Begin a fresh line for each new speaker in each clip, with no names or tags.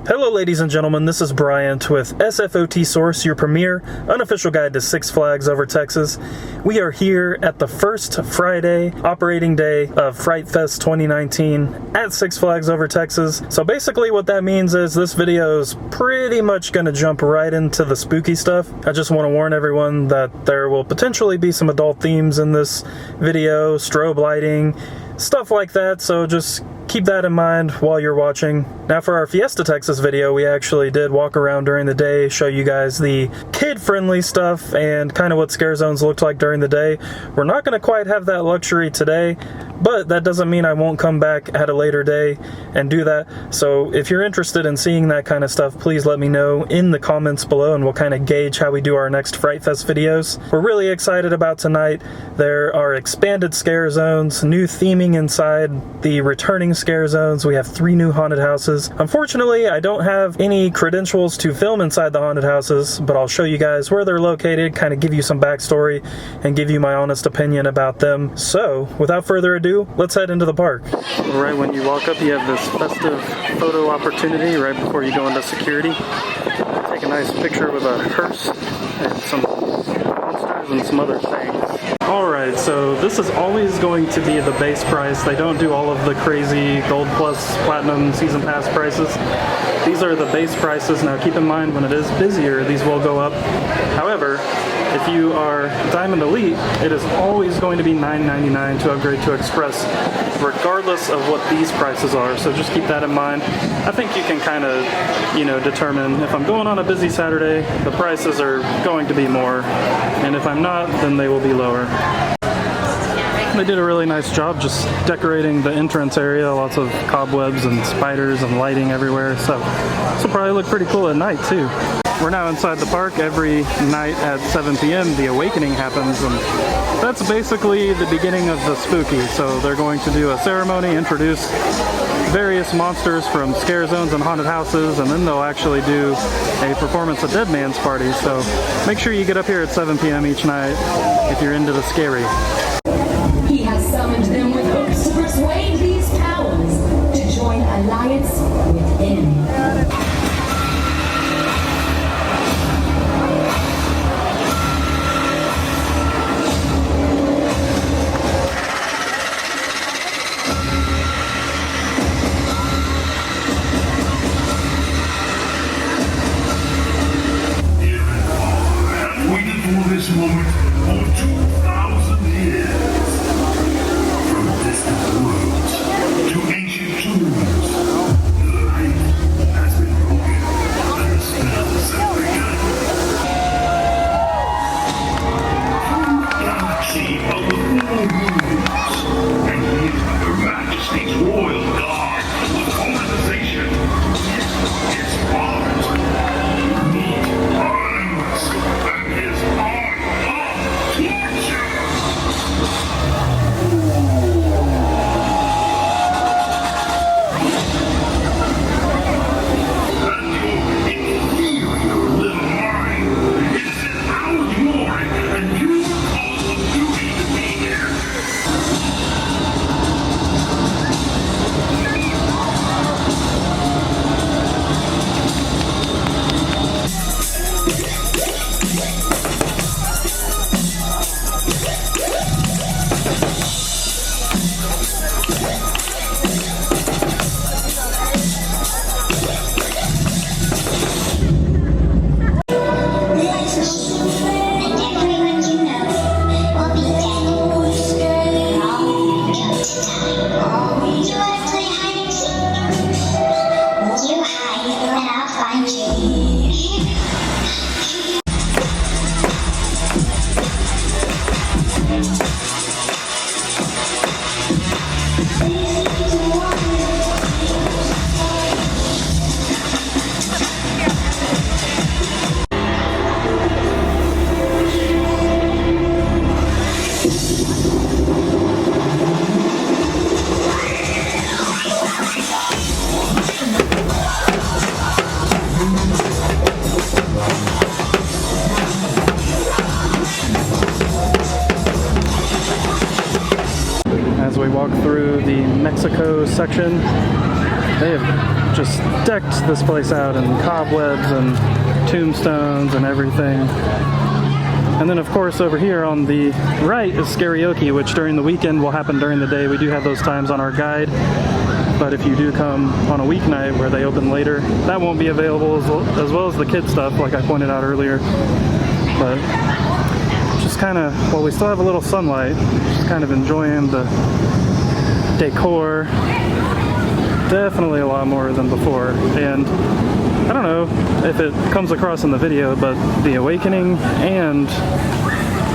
Hello ladies and gentlemen, this is Bryant with SFOT Source, your premier unofficial guide to Six Flags over Texas. We are here at the first Friday operating day of Fright Fest 2019 at Six Flags over Texas. So basically what that means is this video is pretty much going to jump right into the spooky stuff. I just want to warn everyone that there will potentially be some adult themes in this video, strobe lighting, stuff like that, so just keep that in mind while you're watching. Now for our Fiesta Texas video, we actually did walk around during the day, show you guys the kid-friendly stuff and kind of what scare zones looked like during the day. We're not going to quite have that luxury today, but that doesn't mean I won't come back at a later day and do that. So if you're interested in seeing that kind of stuff, please let me know in the comments below and we'll kind of gauge how we do our next Fright Fest videos. We're really excited about tonight. There are expanded scare zones, new theming inside the returning scare zones. We have 3 new haunted houses. Unfortunately, I don't have any credentials to film inside the haunted houses, but I'll show you guys where they're located, kind of give you some backstory, and give you my honest opinion about them. So, without further ado, let's head into the park. Right when you walk up, you have this festive photo opportunity right before you go into security. Take a nice picture with a hearse and some monsters and some other things. Alright, so this is always going to be the base price. They don't do all of the crazy Gold Plus Platinum Season Pass prices. These are the base prices. Now keep in mind, when it is busier, these will go up. However, if you are Diamond Elite, it is always going to be $9.99 to upgrade to Express, regardless of what these prices are. So just keep that in mind. I think you can kind of, determine if I'm going on a busy Saturday, the prices are going to be more, and if I'm not, then they will be lower. They did a really nice job just decorating the entrance area, lots of cobwebs and spiders and lighting everywhere, so this will probably look pretty cool at night too. We're now inside the park. Every night at 7 p.m. the awakening happens, and that's basically the beginning of the spooky. So they're going to do a ceremony, introduce various monsters from scare zones and haunted houses, and then they'll actually do a performance of Dead Man's Party. So make sure you get up here at 7 p.m. each night if you're into the scary.
He has summoned them with hopes to persuade these powers to join alliance with him.
This moment for 2,000 years. From distant worlds to ancient tombs, light has been broken and the spells have begun. From the galaxy of the Voodoo and here Her Majesty's Royal Guard of Colonization. His art, meet Arms, and his art.
As we walk through the Mexico section, They have just decked this place out in cobwebs and tombstones and everything. And then of course over here on the right is Karaoke, which during the weekend will happen during the day. We do have those times on our guide, but if you do come on a weeknight where they open later, that won't be available, as well as the kid stuff like I pointed out earlier. But just kind of, while we still have a little sunlight, just kind of enjoying the decor. Definitely a lot more than before. And I don't know if it comes across in the video, but the Awakening and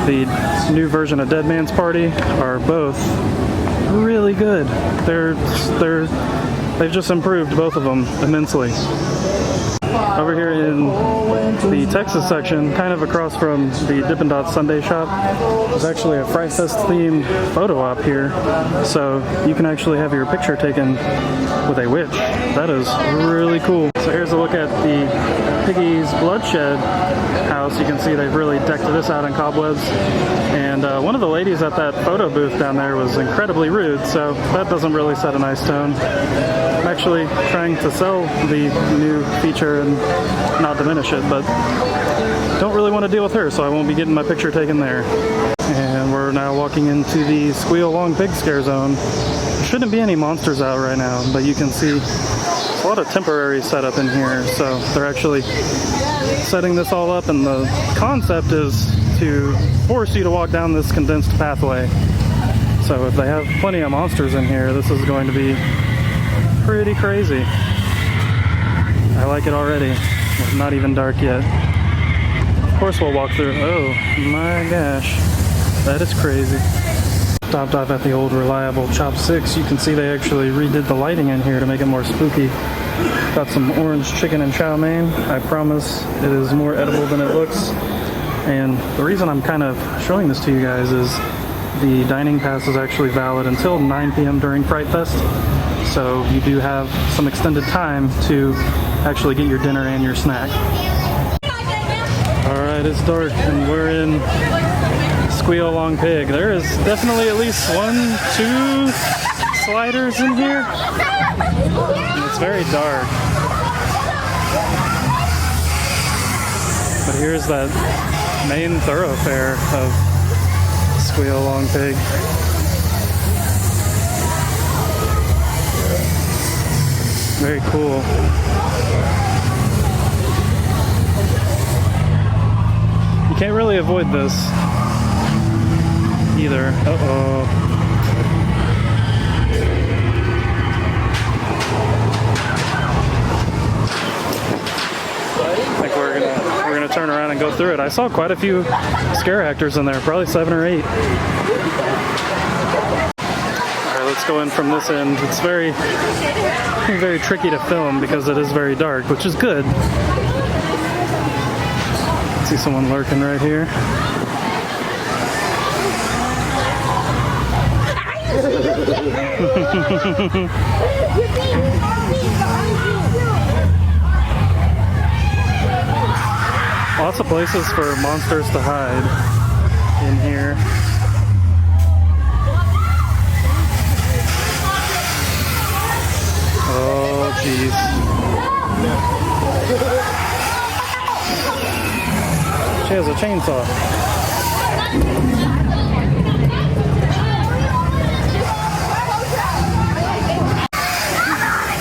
the new version of Dead Man's Party are both really good. They've just improved both of them immensely. Over here in the Texas section, kind of across from the Dippin' Dots Sundae shop, there's actually a Fright Fest themed photo op here, so you can actually have your picture taken with a witch. That is really cool. So here's a look at the Piggy's Bloodshed house. You can see they've really decked this out in cobwebs, and one of the ladies at that photo booth down there was incredibly rude, so that doesn't really set a nice tone. I'm actually trying to sell the new feature and not diminish it, but don't really want to deal with her, so I won't be getting my picture taken there. And we're now walking into the Squeak Wong Pig scare zone. There shouldn't be any monsters out right now, but you can see a lot of temporary setup in here, so they're actually setting this all up, and the concept is to force you to walk down this condensed pathway. So if they have plenty of monsters in here, this is going to be pretty crazy. I like it already. It's not even dark yet. Of course we'll walk through. Oh my gosh, that is crazy. Stopped off at the old reliable Chop 6. You can see they actually redid the lighting in here to make it more spooky. Got some orange chicken and chow mein. I promise it is more edible than it looks. And the reason I'm kind of showing this to you guys is the dining pass is actually valid until 9 p.m. during Fright Fest. So you do have some extended time to actually get your dinner and your snack. Alright, it's dark and we're in Squeak Wong Pig. There is definitely at least 1, 2 sliders in here. And it's very dark. But here's that main thoroughfare of Squeak Wong Pig. Very cool. You can't really avoid this either. Uh-oh. I think we're gonna turn around and go through it. I saw quite a few scare actors in there, probably 7 or 8. Let's go in from this end. It's very tricky to film because it is very dark, which is good. See someone lurking right here. Lots of places for monsters to hide in here. Oh, jeez. She has a chainsaw.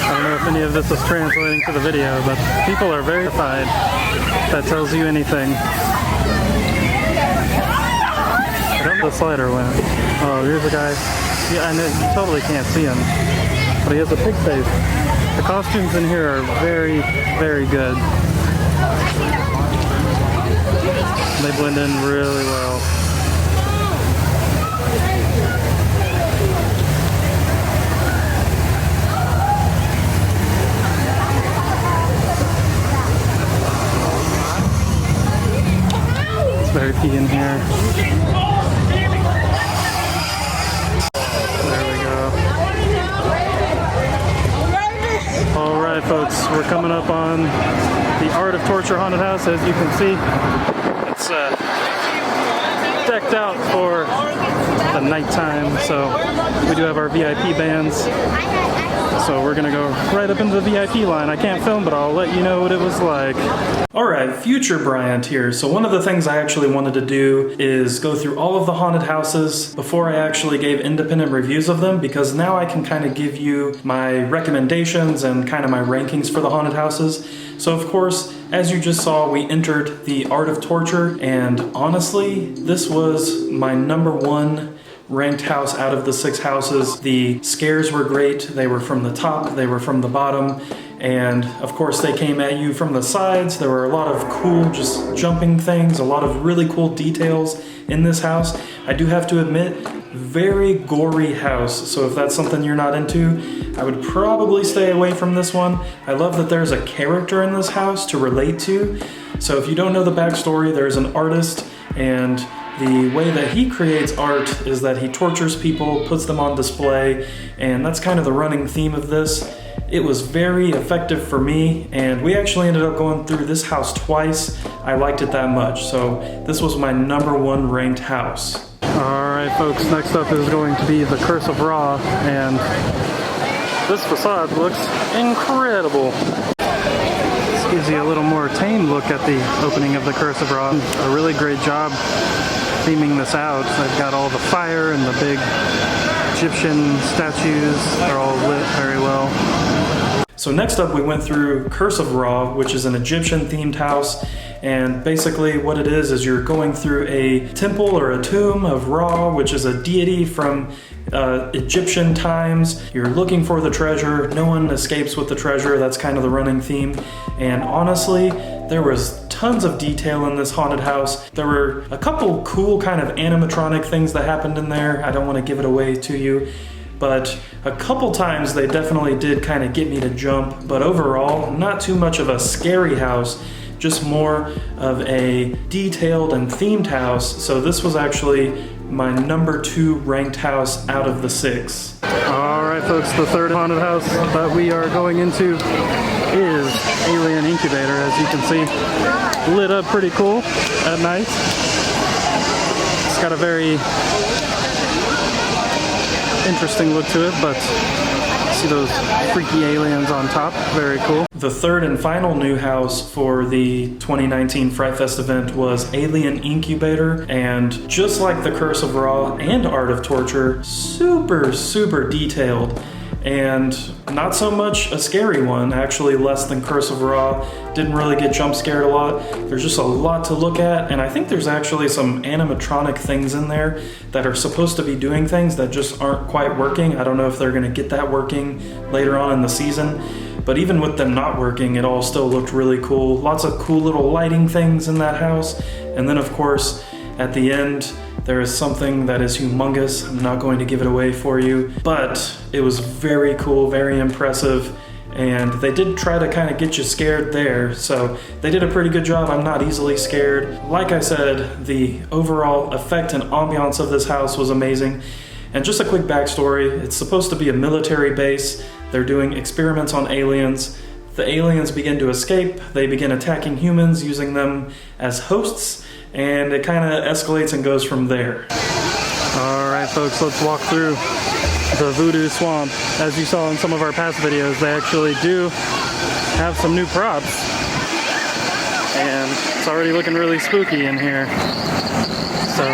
I don't know if any of this is translating to the video, but people are verified. If that tells you anything. I don't know the slider went. Oh, here's a guy. Yeah, I know, you totally can't see him. But he has a pig face. The costumes in here are very, very good. They blend in really well. It's very pee in here. Alright folks, we're coming up on the Art of Torture Haunted House. As you can see, it's decked out for the nighttime, so we do have our VIP bands. So we're gonna go right up into the VIP line. I can't film, but I'll let you know what it was like. Alright, future Bryant here. So one of the things I actually wanted to do is go through all of the haunted houses before I actually gave independent reviews of them, because now I can kind of give you my recommendations and kind of my rankings for the haunted houses. So of course, as you just saw, we entered the Art of Torture, and honestly, this was my #1 ranked house out of the 6 houses. The scares were great. They were from the top, they were from the bottom, and of course they came at you from the sides. There were a lot of cool just jumping things, a lot of really cool details in this house. I do have to admit, very gory house, so if that's something you're not into, I would probably stay away from this one. I love that there's a character in this house to relate to. So if you don't know the backstory, there's an artist, and the way that he creates art is that he tortures people, puts them on display, and that's kind of the running theme of this. It was very effective for me, and we actually ended up going through this house twice. I liked it that much, so this was my #1 ranked house. Alright folks, next up is going to be the Curse of Ra, and this facade looks incredible. This gives you a little more tame look at the opening of the Curse of Ra. A really great job theming this out. They've got all the fire and the big Egyptian statues are all lit very well. So next up we went through Curse of Ra, which is an Egyptian themed house, and basically what it is you're going through a temple or a tomb of Ra, which is a deity from Egyptian times. You're looking for the treasure. No one escapes with the treasure. That's kind of the running theme. And honestly, there was tons of detail in this haunted house. There were a couple cool kind of animatronic things that happened in there. I don't want to give it away to you, but a couple times they definitely did kind of get me to jump. But overall, not too much of a scary house, just more of a detailed and themed house. So this was actually my #2 ranked house out of the 6. Alright folks, the third haunted house that we are going into is Alien Incubator. As you can see, lit up pretty cool at night. It's got a very interesting look to it, but see those freaky aliens on top, very cool. The third and final new house for the 2019 Fright Fest event was Alien Incubator, and just like the Curse of Ra and Art of Torture, super detailed, and not so much a scary one, actually less than Curse of Ra. Didn't really get jump scared a lot. There's just a lot to look at, and I think there's actually some animatronic things in there that are supposed to be doing things that just aren't quite working. I don't know if they're gonna get that working later on in the season, but even with them not working, it all still looked really cool. Lots of cool little lighting things in that house, and then of course, at the end, there is something that is humongous. I'm not going to give it away for you, but it was very cool, very impressive, and they did try to kind of get you scared there, so they did a pretty good job. I'm not easily scared. Like I said, the overall effect and ambiance of this house was amazing. And just a quick backstory, it's supposed to be a military base. They're doing experiments on aliens. The aliens begin to escape. They begin attacking humans, using them as hosts, and it kind of escalates and goes from there. Alright folks, let's walk through the Voodoo Swamp. As you saw in some of our past videos, they actually do have some new props, and it's already looking really spooky in here. So,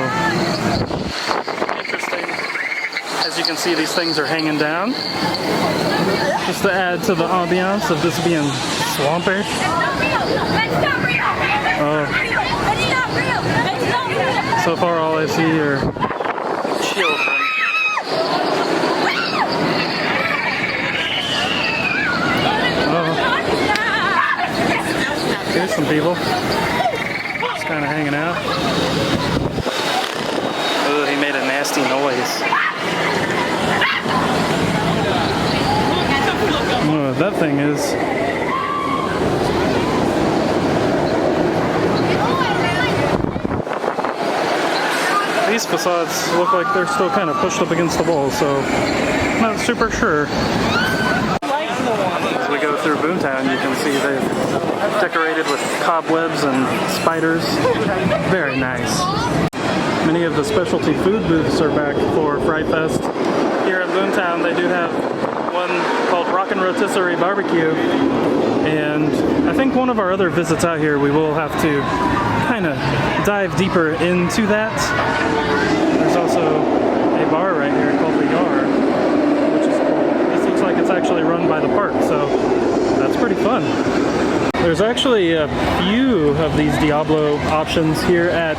interesting. As you can see, these things are hanging down, just to add to the ambiance of this being swampish. So far all I see are children. Here's some people just kind of hanging out. Oh, he made a nasty noise. I don't know what that thing is. These facades look like they're still kind of pushed up against the wall, so not super sure. As we go through Boomtown, you can see they've decorated with cobwebs and spiders. Very nice. many of the specialty food booths are back for Fright Fest. Here in Boomtown, they do have one called Rockin' Rotisserie Barbecue, and I think one of our other visits out here, we will have to kind of dive deeper into that. There's also a bar right here called The Yard, which is cool. This looks like it's actually run by the park, so that's pretty fun. There's actually a few of these Diablo options here at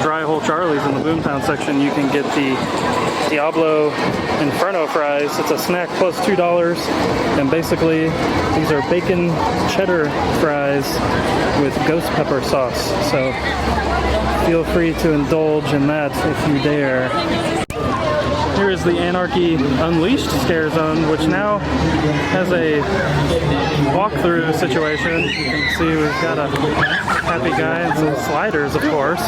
Dry Hole Charlie's in the Boomtown section. You can get the Diablo Inferno fries. It's a snack plus $2, and basically these are bacon cheddar fries with ghost pepper sauce. So feel free to indulge in that if you dare. Here is the Anarchy Unleashed Scare Zone, which now has a walkthrough situation. You can see we've got a happy guy and some sliders, of course.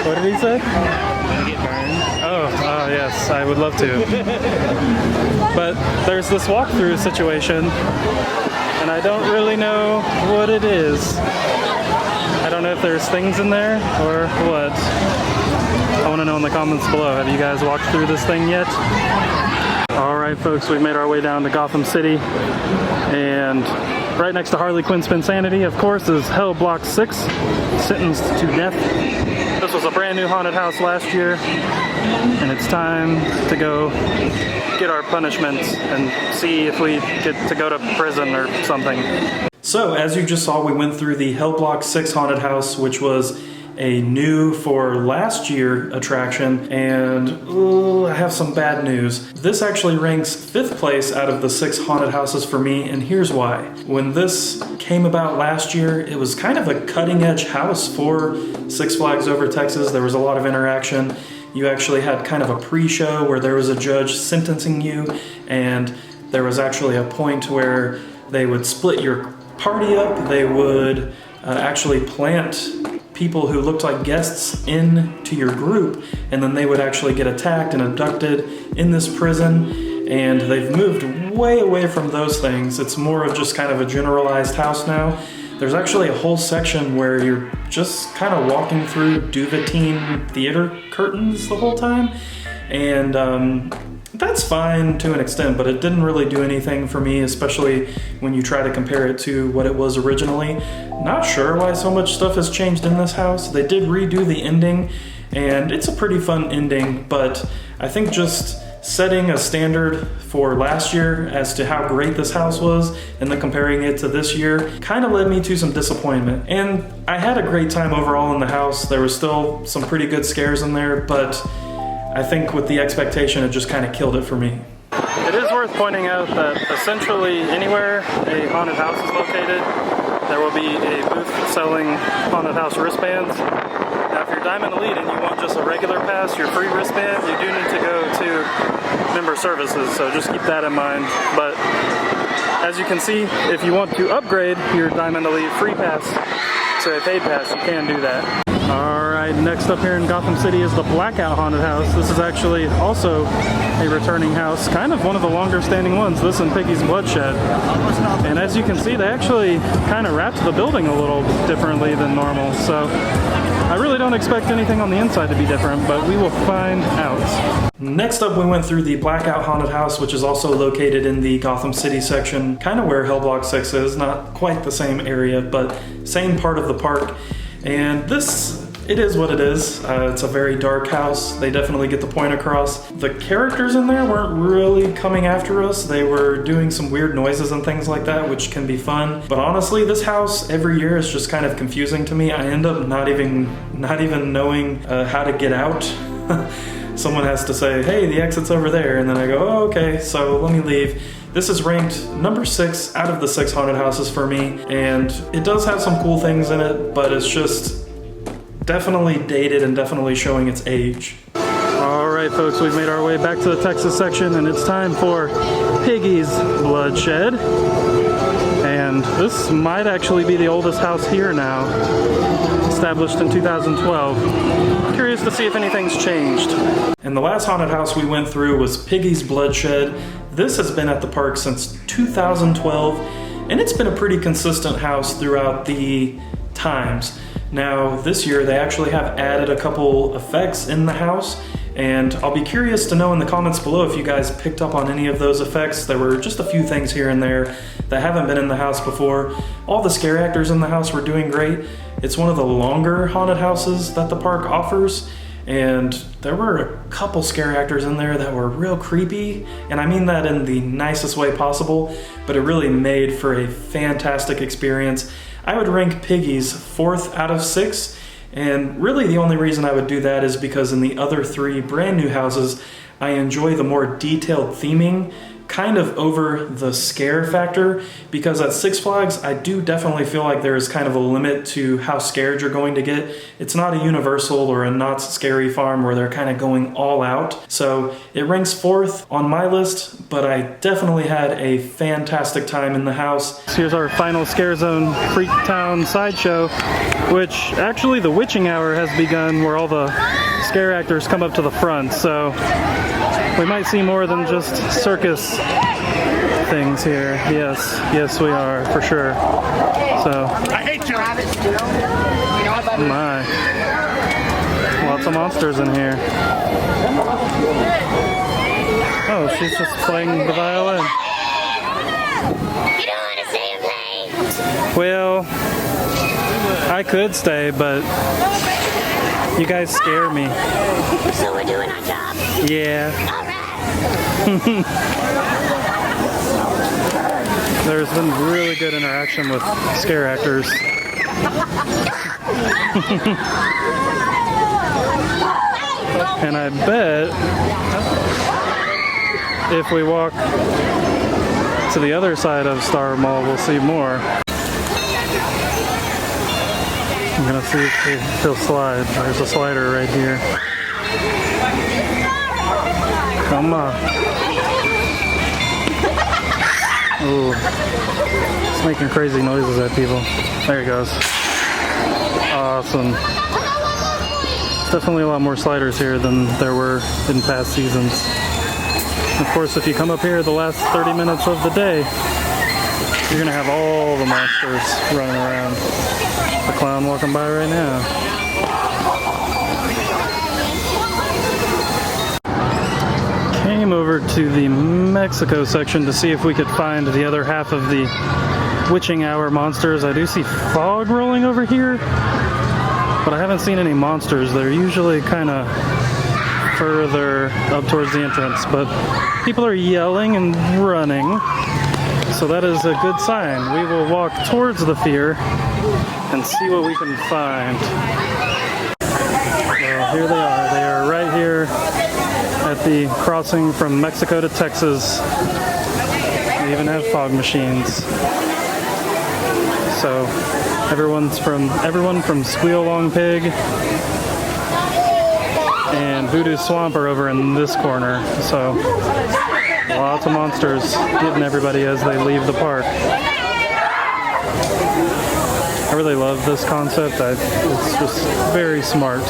What did he say? Oh, yes, I would love to. But there's this walkthrough situation, and I don't really know what it is. I don't know if there's things in there or what. I want to know in the comments below. Have you guys walked through this thing yet? Alright folks, we've made our way down to Gotham City, and right next to Harley Quinn's Pinsanity, of course, is Hell Block 6, Sentenced to Death. This was a brand new haunted house last year, and it's time to go get our punishments and see if we get to go to prison or something. So, as you just saw, we went through the Hell Block 6 haunted house, which was a new for last year attraction, and I have some bad news. This actually ranks 5th place out of the 6 haunted houses for me, and here's why. When this came about last year, it was kind of a cutting edge house for Six Flags Over Texas. There was a lot of interaction. You actually had kind of a pre-show where there was a judge sentencing you, and there was actually a point where they would split your party up. They would actually plant people who looked like guests into your group, and then they would actually get attacked and abducted in this prison. And they've moved way away from those things. It's more of just kind of a generalized house now. There's actually a whole section where you're just kind of walking through Duvetine theater curtains the whole time, and that's fine to an extent, but it didn't really do anything for me, especially when you try to compare it to what it was originally. Not sure why so much stuff has changed in this house. They did redo the ending, and it's a pretty fun ending, but I think just setting a standard for last year as to how great this house was and then comparing it to this year kind of led me to some disappointment. And I had a great time overall in the house. There was still some pretty good scares in there, but I think with the expectation, it just kind of killed it for me. It is worth pointing out that essentially anywhere a haunted house is located, there will be a booth selling haunted house wristbands. Now, if you're Diamond Elite and you want just a regular pass, your free wristband, you do need to go to member services, so just keep that in mind. But as you can see, if you want to upgrade your Diamond Elite free pass to a paid pass, you can do that. Alright, next up here in Gotham City is the Blackout Haunted House. This is actually also a returning house, kind of one of the longer standing ones, this and Piggy's Bloodshed. And as you can see, they actually kind of wrapped the building a little differently than normal, so I really don't expect anything on the inside to be different, but we will find out. Next up, we went through the Blackout Haunted House, which is also located in the Gotham City section, kind of where Hell Block 6 is, not quite the same area, but same part of the park. And this, it is what it is. It's a very dark house. They definitely get the point across. The characters in there weren't really coming after us. They were doing some weird noises and things like that, which can be fun. But honestly, this house every year is just kind of confusing to me. I end up not even knowing how to get out. Someone has to say, hey, the exit's over there, and then I go, oh, okay, so let me leave. This is ranked number 6 out of the 6 haunted houses for me, and it does have some cool things in it, but it's just definitely dated and definitely showing its age. Alright folks, we've made our way back to the Texas section, and it's time for Piggy's Bloodshed. And this might actually be the oldest house here now, established in 2012. Curious to see if anything's changed. And the last haunted house we went through was Piggy's Bloodshed. This has been at the park since 2012, and it's been a pretty consistent house throughout the times. Now this year they actually have added a couple effects in the house, and I'll be curious to know in the comments below if you guys picked up on any of those effects. There were just a few things here and there that haven't been in the house before. All the scare actors in the house were doing great. It's one of the longer haunted houses that the park offers, and there were a couple scare actors in there that were real creepy, and I mean that in the nicest way possible, but it really made for a fantastic experience. I would rank Piggy's 4th out of 6. And really the only reason I would do that is because in the other 3 brand new houses, I enjoy the more detailed theming kind of over the scare factor, because at Six Flags I do definitely feel like there is kind of a limit to how scared you're going to get. It's not a Universal or a Knott's Scary Farm where they're kind of going all out. So it ranks 4th on my list, but I definitely had a fantastic time in the house. Here's our final Scare Zone Freak Town sideshow, which actually the witching hour has begun, where all the scare actors come up to the front, so we might see more than just circus things here. Yes, we are, for sure. So,
I hate you!
my. Lots of monsters in here. Oh, she's just playing the violin.
You don't want to stay and play?
Well, I could stay, but you guys scare me.
So we're doing our job.
Yeah.
All right.
There's been really good interaction with scare actors. And I bet if we walk to the other side of Star Mall, we'll see more. I'm gonna see if he'll slide. There's a slider right here. Come on. Ooh. It's making crazy noises at people. There he goes. Awesome. Definitely a lot more sliders here than there were in past seasons. Of course, if you come up here the last 30 minutes of the day, you're gonna have all the monsters running around. The clown walking by right now. Came over to the Mexico section to see if we could find the other half of the witching hour monsters. I do see fog rolling over here, but I haven't seen any monsters. They're usually kind of further up towards the entrance, but people are yelling and running, so that is a good sign. We will walk towards the pier and see what we can find. Well, here they are. They are right here at the crossing from Mexico to Texas. They even have fog machines. So everyone from Squeak Wong Pig and Voodoo Swamp are over in this corner. So lots of monsters getting everybody as they leave the park. I really love this concept. It's just very smart.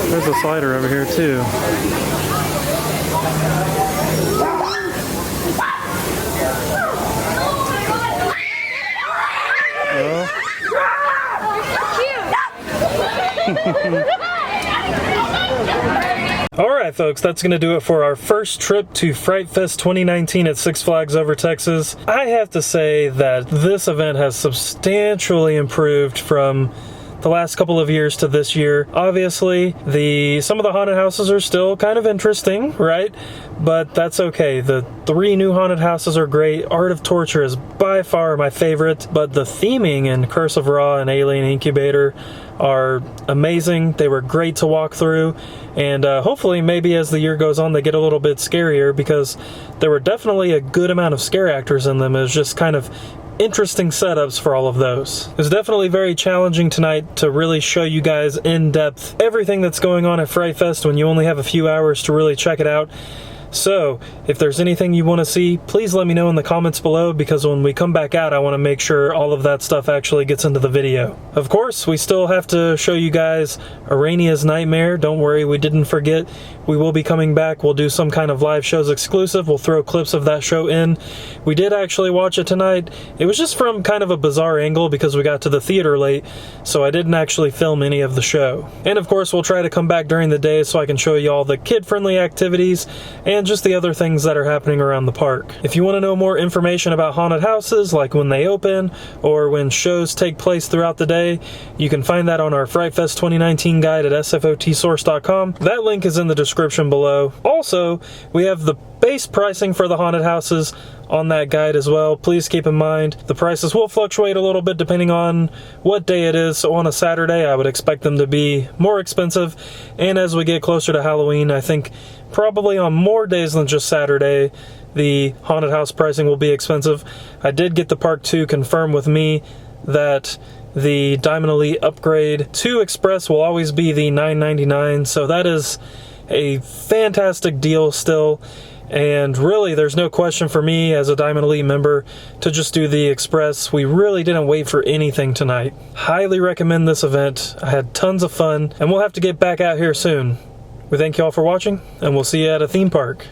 There's a slider over here too. Alright folks, that's going to do it for our first trip to Fright Fest 2019 at Six Flags Over Texas. I have to say that this event has substantially improved from the last couple of years to this year. Obviously, some of the haunted houses are still kind of interesting, right? But that's okay. The 3 new haunted houses are great. Art of Torture is by far my favorite, but the theming in Curse of Ra and Alien Incubator are amazing. They were great to walk through, and hopefully maybe as the year goes on they get a little bit scarier, because there were definitely a good amount of scare actors in them. It was just kind of interesting setups for all of those. It was definitely very challenging tonight to really show you guys in depth everything that's going on at Fright Fest when you only have a few hours to really check it out. So, if there's anything you want to see, please let me know in the comments below, because when we come back out, I want to make sure all of that stuff actually gets into the video. Of course, we still have to show you guys Arania's Nightmare. Don't worry, we didn't forget. We will be coming back. We'll do some kind of live shows exclusive. We'll throw clips of that show in. We did actually watch it tonight. It was just from kind of a bizarre angle because we got to the theater late, so I didn't actually film any of the show. And of course, we'll try to come back during the day so I can show you all the kid-friendly activities and just the other things that are happening around the park. If you want to know more information about haunted houses, like when they open or when shows take place throughout the day, you can find that on our Fright Fest 2019 guide at sfotsource.com. That link is in the description below. Also, we have the base pricing for the haunted houses on that guide as well. Please keep in mind the prices will fluctuate a little bit depending on what day it is. So on a Saturday, I would expect them to be more expensive, and as we get closer to Halloween, I think probably on more days than just Saturday, the haunted house pricing will be expensive. I did get the Park 2 confirm with me that the Diamond Elite upgrade to Express will always be the $9.99, so that is a fantastic deal still. And really, there's no question for me as a Diamond Elite member to just do the Express. We really didn't wait for anything tonight. Highly recommend this event. I had tons of fun, and we'll have to get back out here soon. We thank you all for watching, and we'll see you at a theme park.